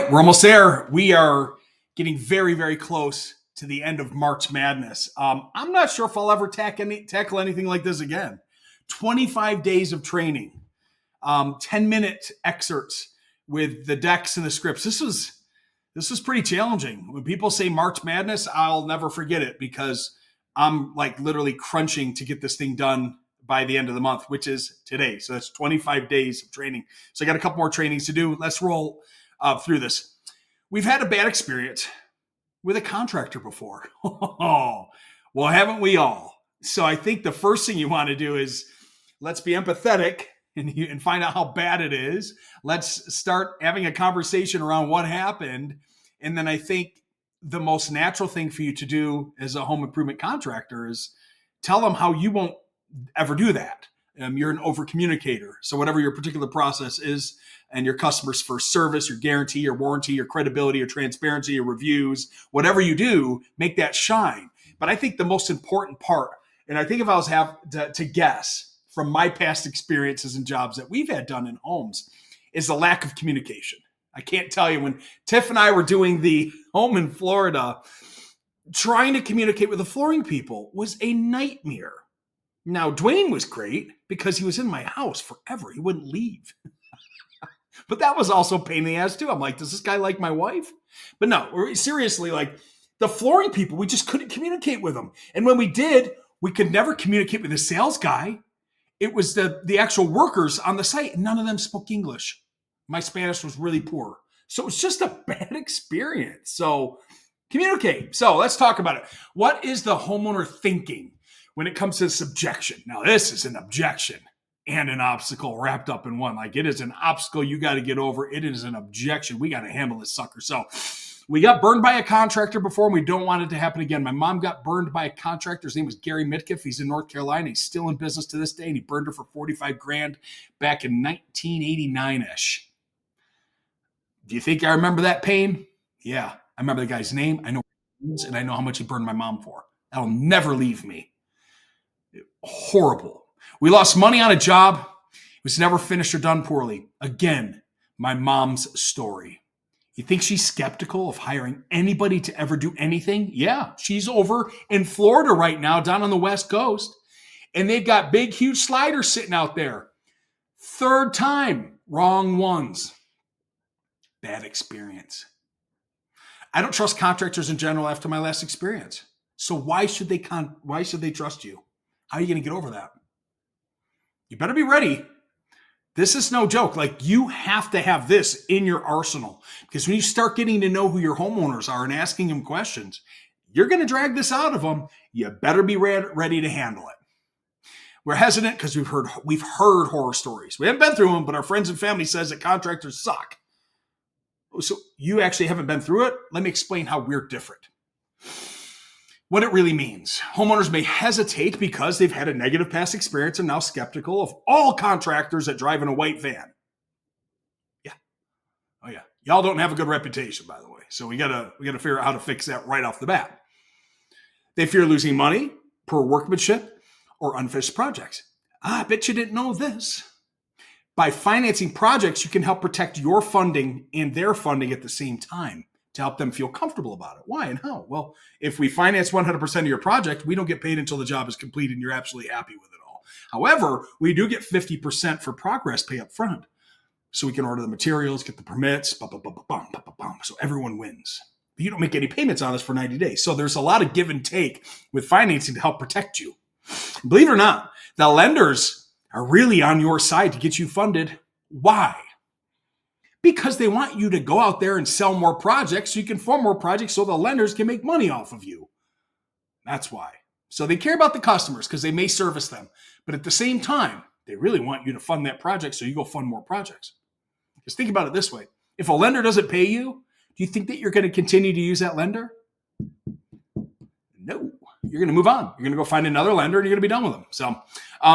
right, we're almost there. We are getting very, very close to the end of March Madness. I'm not sure if I'll ever tackle anything like this again. 25 days of training, 10-minute excerpts with the decks and the scripts. This was pretty challenging. When people say March Madness, I'll never forget it because I'm like literally crunching to get this thing done by the end of the month, which is today. So that's 25 days of training. So I got a couple more trainings to do. Let's roll through this. We've had a bad experience with a contractor before. Well, haven't we all? So I think the first thing you want to do is let's be empathetic and find out how bad it is. Let's start having a conversation around what happened. And then I think the most natural thing for you to do as a home improvement contractor is tell them how you won't ever do that. You're an over communicator. So whatever your particular process is and your customer's first service, your guarantee, your warranty, your credibility, your transparency, your reviews, whatever you do, make that shine. But I think the most important part, and I think if I was to guess from my past experiences and jobs that we've had done in homes, is the lack of communication. I can't tell you, when Tiff and I were doing the home in Florida, trying to communicate with the flooring people was a nightmare. Now, Dwayne was great because he was in my house forever. He wouldn't leave. But that was also a pain in the ass too. I'm like, does this guy like my wife? But no, seriously, like the flooring people, we just couldn't communicate with them. And when we did, we could never communicate with the sales guy. It was the actual workers on the site, and none of them spoke English. My Spanish was really poor. So it was just a bad experience. So communicate. So let's talk about it. What is the homeowner thinking when it comes to this objection? Now, this is an objection and an obstacle wrapped up in one. Like, it is an obstacle you got to get over. It is an objection. We got to handle this sucker. So we got burned by a contractor before, and we don't want it to happen again. My mom got burned by a contractor. His name was Gary Mitkiff. He's in North Carolina. He's still in business to this day, and he burned her for $45,000 back in 1989-ish. Do you think I remember that pain? Yeah, I remember the guy's name. I know what he is, and I know how much he burned my mom for. That'll never leave me. Horrible. We lost money on a job. It was never finished or done poorly. Again, my mom's story. You think she's skeptical of hiring anybody to ever do anything? Yeah, she's over in Florida right now, down on the West Coast, and they've got big, huge sliders sitting out there. Third time, wrong ones. Bad experience. I don't trust contractors in general after my last experience. So why should they trust you? How are you going to get over that? You better be ready. This is no joke. Like, you have to have this in your arsenal, because when you start getting to know who your homeowners are and asking them questions, you're going to drag this out of them. You better be ready to handle it. We're hesitant because we've heard horror stories. We haven't been through them, but our friends and family says that contractors suck. So you actually haven't been through it. Let me explain how we're different. What it really means. Homeowners may hesitate because they've had a negative past experience and now skeptical of all contractors that drive in a white van. Yeah. Oh yeah. Y'all don't have a good reputation, by the way. So we gotta figure out how to fix that right off the bat. They fear losing money, poor workmanship, or unfinished projects. I bet you didn't know this. By financing projects, you can help protect your funding and their funding at the same time to help them feel comfortable about it. Why and how? Well, if we finance 100% of your project, we don't get paid until the job is complete and you're absolutely happy with it all. However, we do get 50% for progress pay up front. So we can order the materials, get the permits, so everyone wins. But you don't make any payments on this for 90 days. So there's a lot of give and take with financing to help protect you. Believe it or not, the lenders are really on your side to get you funded. Why? Because they want you to go out there and sell more projects so you can fund more projects so the lenders can make money off of you. That's why. So they care about the customers because they may service them. But at the same time, they really want you to fund that project so you go fund more projects. Because think about it this way. If a lender doesn't pay you, do you think that you're going to continue to use that lender? No. You're going to move on. You're going to go find another lender and you're going to be done with them. So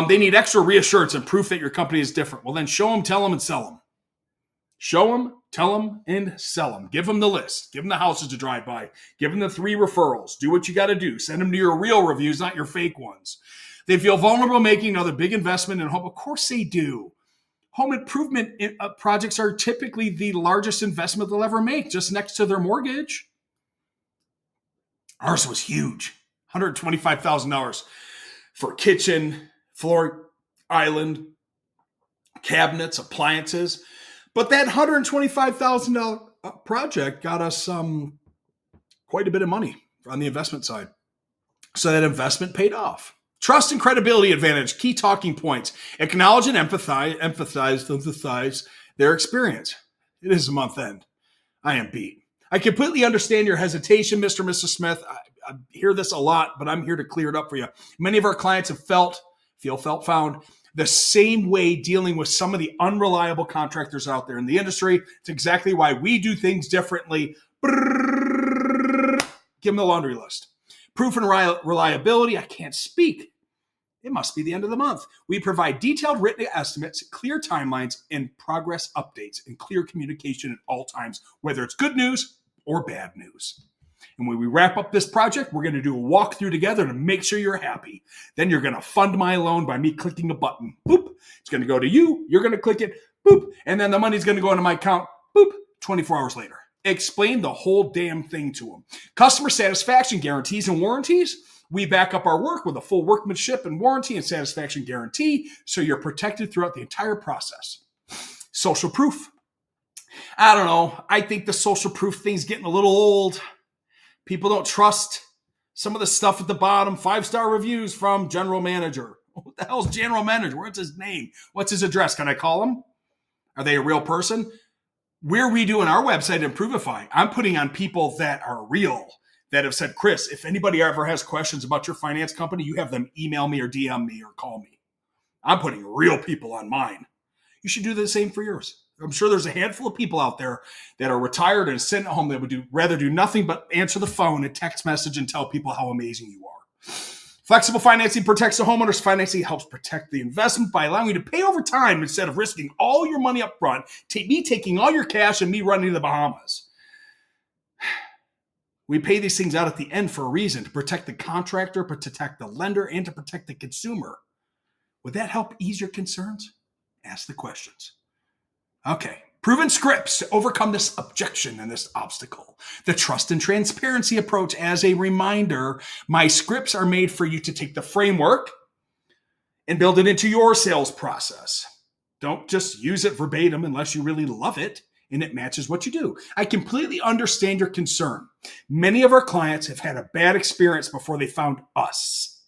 they need extra reassurance and proof that your company is different. Well, then show them, tell them, and sell them. Show them, tell them, and sell them. Give them the list. Give them the houses to drive by. Give them the 3 referrals. Do what you got to do. Send them to your real reviews, not your fake ones. They feel vulnerable making another big investment in home. Of course they do. Home improvement projects are typically the largest investment they'll ever make, just next to their mortgage. Ours was huge, $125,000 for kitchen, floor, island, cabinets, appliances. But that $125,000 project got us quite a bit of money on the investment side. So that investment paid off. Trust and credibility advantage, key talking points. Acknowledge and emphasize their experience. It is a month end. I am beat. I completely understand your hesitation, Mr. and Mrs. Smith. I hear this a lot, but I'm here to clear it up for you. Many of our clients have found the same way dealing with some of the unreliable contractors out there in the industry. It's exactly why we do things differently. Give them the laundry list. Proof and reliability. I can't speak. It must be the end of the month. We provide detailed written estimates, clear timelines, and progress updates, and clear communication at all times, whether it's good news or bad news. And when we wrap up this project, we're going to do a walkthrough together to make sure you're happy. Then you're going to fund my loan by me clicking a button. Boop. It's going to go to you. You're going to click it. Boop. And then the money's going to go into my account. Boop. 24 hours later. Explain the whole damn thing to them. Customer satisfaction guarantees and warranties. We back up our work with a full workmanship and warranty and satisfaction guarantee, so you're protected throughout the entire process. Social proof. I don't know. I think the social proof thing's getting a little old. People don't trust some of the stuff at the bottom. 5-star reviews from general manager. What the hell's general manager? What's his name? What's his address? Can I call him? Are they a real person? We're redoing our website Improvify. I'm putting on people that are real, that have said, Chris, if anybody ever has questions about your finance company, you have them email me or DM me or call me. I'm putting real people on mine. You should do the same for yours. I'm sure there's a handful of people out there that are retired and sitting at home that would rather do nothing but answer the phone and text message and tell people how amazing you are. Flexible financing protects the homeowner's financing, helps protect the investment by allowing you to pay over time instead of risking all your money up front, me taking all your cash and me running to the Bahamas. We pay these things out at the end for a reason, to protect the contractor, to protect the lender, and to protect the consumer. Would that help ease your concerns? Ask the questions. Okay. Proven scripts to overcome this objection and this obstacle. The trust and transparency approach. As a reminder, my scripts are made for you to take the framework and build it into your sales process. Don't just use it verbatim unless you really love it and it matches what you do. I completely understand your concern. Many of our clients have had a bad experience before they found us.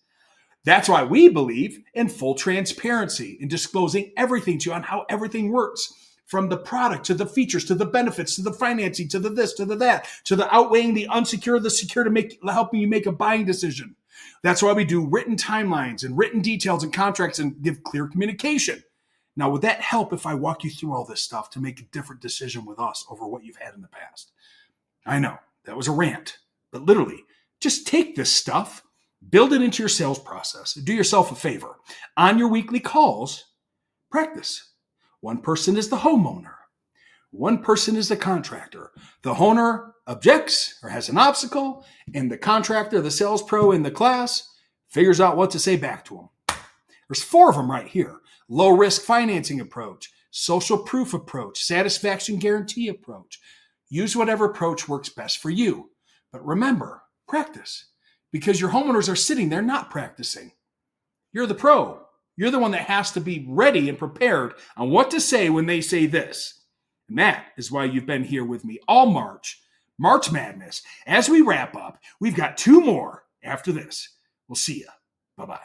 That's why we believe in full transparency and disclosing everything to you on how everything works. From the product to the features, to the benefits, to the financing, to the this, to the that, to the outweighing the unsecure, the secure, to helping you make a buying decision. That's why we do written timelines and written details and contracts and give clear communication. Now, would that help if I walk you through all this stuff to make a different decision with us over what you've had in the past? I know that was a rant, but literally just take this stuff, build it into your sales process. Do yourself a favor. On your weekly calls, practice. One person is the homeowner. One person is the contractor. The homeowner objects or has an obstacle, and the contractor, the sales pro in the class, figures out what to say back to him. There's 4 of them right here. Low risk financing approach, social proof approach, satisfaction guarantee approach. Use whatever approach works best for you. But remember, practice, because your homeowners are sitting there not practicing. You're the pro. You're the one that has to be ready and prepared on what to say when they say this. And that is why you've been here with me all March Madness. As we wrap up, we've got 2 more after this. We'll see you. Bye-bye.